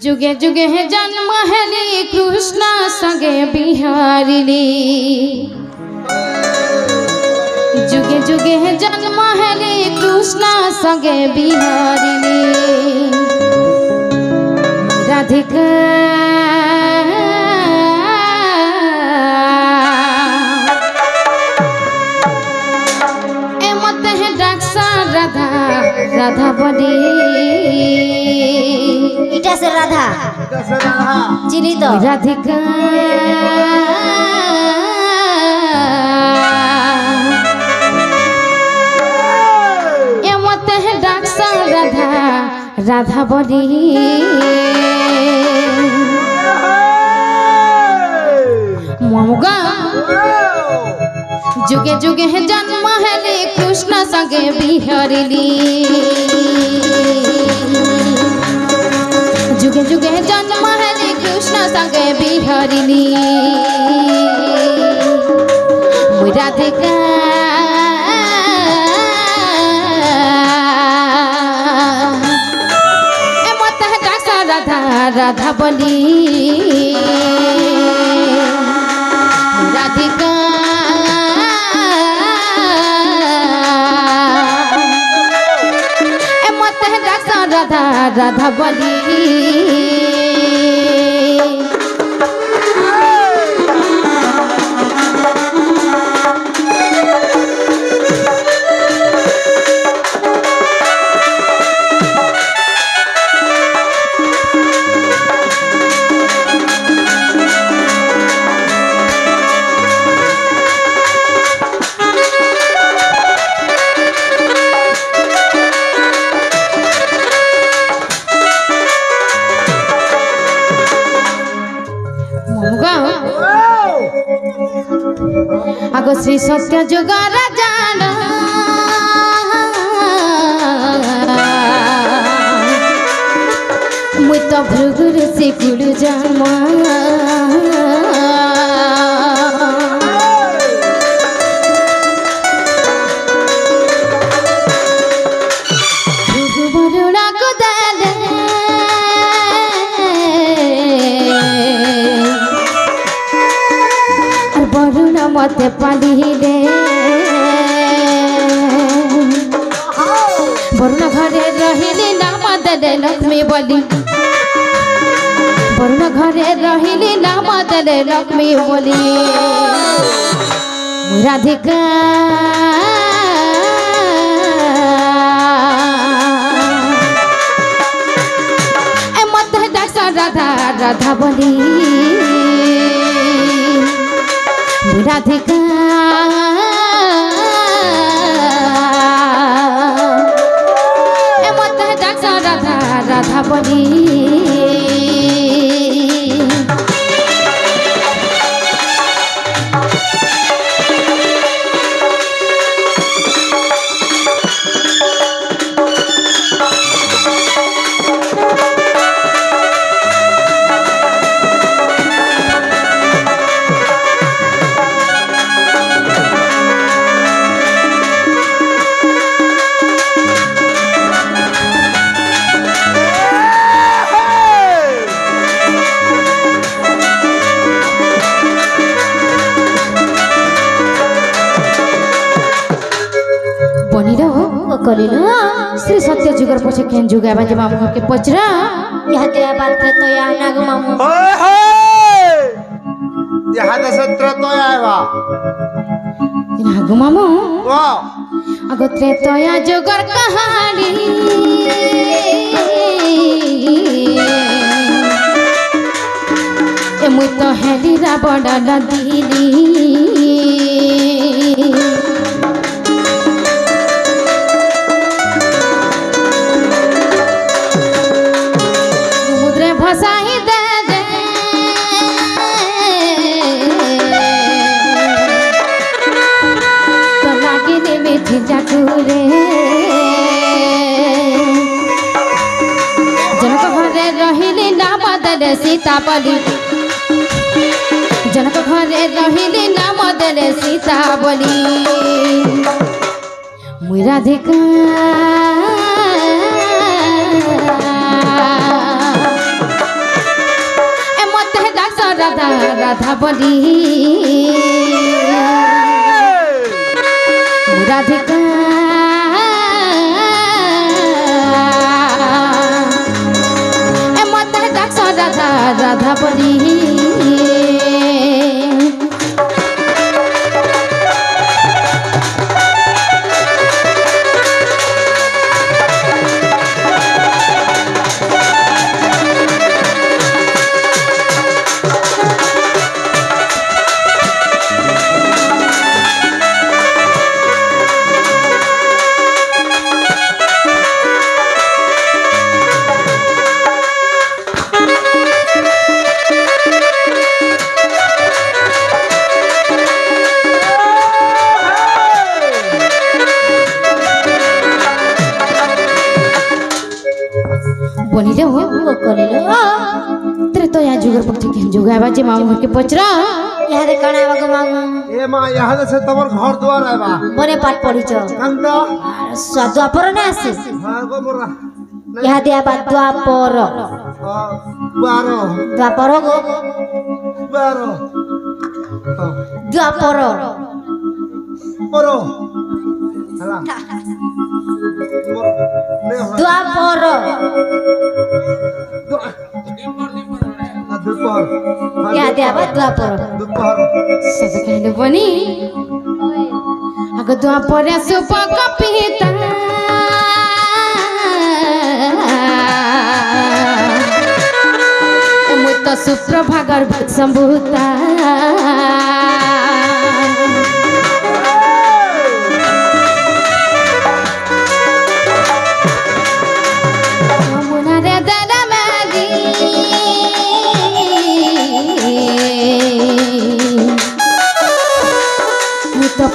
जुगे जुगे है जन्म हेली कृष्ण संगे बिहारिली जुगे जुगे है जन्म हेली कृष्ण संगे बिहारिली राधिका ए मत है डाक्सा राधा राधा बड़ी इटा से राधा चिनी तो राधिका ए मत है डाक्सा राधा राधा बड़ी मुगा जुगे जुगे है जन्म हेली कृष्ण संगे बिहारिली जुगे जुगे है जन्म हेली कृष्ण संगे बिहारिली राधिका ए मत है डाक्सा राधा राधा बली राधिका ए मत है डाक्सा राधा राधा बली आगो श्री सत्य जुग राजान मुई तो भृगुर से गुरु जन्म भृगु बरुणा को दाले बरुणा मते पालिले बरुणा घरे रहिले नाम देले लक्ष्मी बोली बरुणा घरे रहिले नाम देले लक्ष्मी बोली राधिका ए मत डाक्सा राधा राधा बोली राधिका ए मत है डाक्सा राधा राधा बली श्री सत्य जुगर पछे केन जुगा बाजे मामू के पचरा यह तेरा बात करे तो या नाग मामू होय होय यह तो सत्र तो आवा नाग मामू वाह अगो त्रेतया जुगर कहानी ए मुई तो हेली रावण नदीली भसाई दे दे तो लागिनी मिठी जाकुरे जनक घरे रहिली नाम देले सीता बली जनक घरे रहिली नाम देले सीता बली मुई राधिका রাধা বলি রাধিকা মতে ডাকছ রাধা রাধা বলি বলিলে ও করিল तेरे तो यहाँ जुगर पट्टी के जुगाए बाजे मामू घर के पचरा ইহাদে কানা বাগো মাগু ए माँ यहाँ से तुम्हार घर द्वार है बा বনে পাঠ পড়িছ कंद দ্বাপর না আছে हाँ गो मोरा ইহাদে আবার দ্বাপর बारो দ্বাপর গো बारो দ্বাপর मोरो हला দ্বাপর दोपहर ইহাদে আবার দ্বাপর दोपहर सब कहने बनी अगर दुआ पर सुप कपिता मुत सुप्रभागर संभूता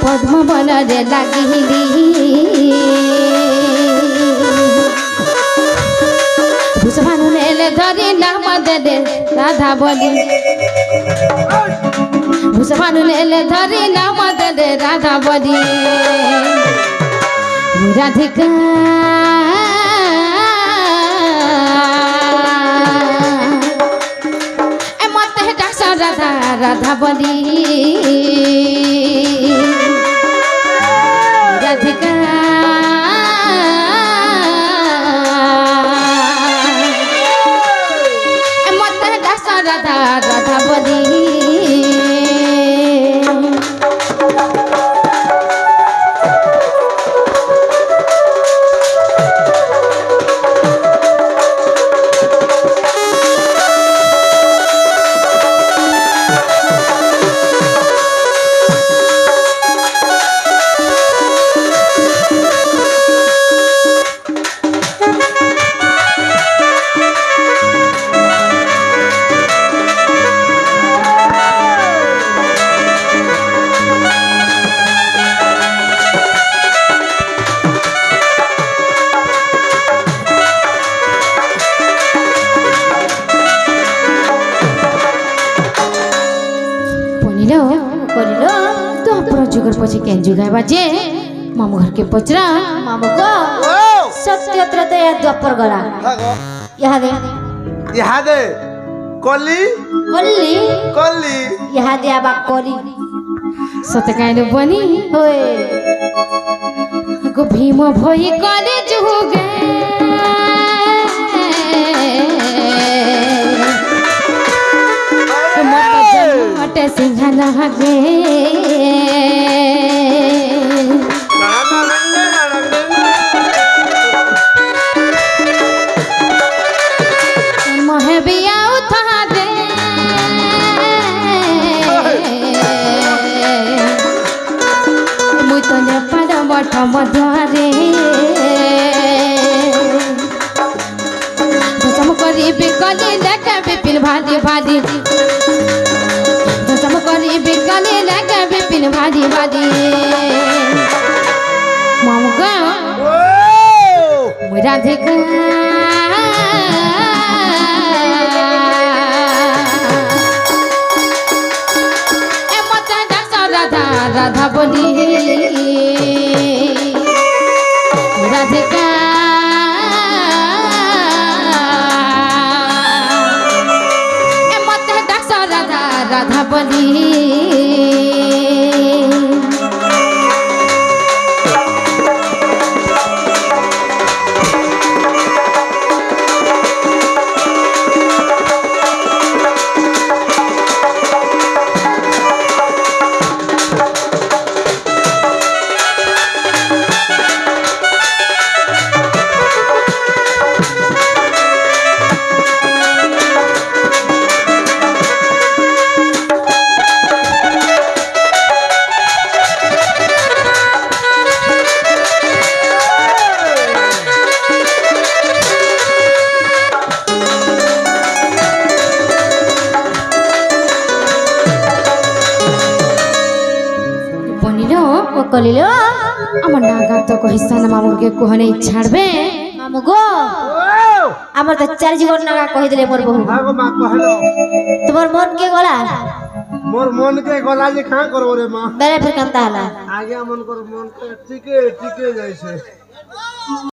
पद्म बन रे लगिली भूषभानु नेले धरी नाम दे राधा बोली भूषभानु नेले धरी नाम दे राधा बोली राधिका ए मत डाक्स राधा राधा बोली राधिका मत डाक्स राधा राधा बोली করিল तो अपना जुगर पछे केन जुगाए बाजे मामू घर के पचरा মামু গো সত্যত্র তো এ দ্বাপর গলা गो ইহাদে यहाँ दे कोली কল্লি कोली ইহাদে আবার করি सत कहने बनी হই गो भीम भई करे जुगे मट सिंहन हगे मोहे बिया उठा दे मुई तो ने पाड़ बठ मध्यारे भसम करी बिकली लेके बिपिन भारी भारी भसम करी बिकली लेके बिपिन भारी भारी मामुगा मुई राधिका ए मत डाक्स राधा राधा बोली राधिका ए मत डाक्स राधा राधा কলিল আমার নাগা তো কহিস না মামুকে কোহনে ছাড়বে মামু গো আমার তো 4 জীবন নাগা কহি দিলে মোর বহু আগো মা কহলো তোমার মন কে গলা মোর মন কে গলা যে খা করব রে মা বেড়ে ফির কান্তা হলা আগে মন কর মন কে টিকে টিকে যাইছে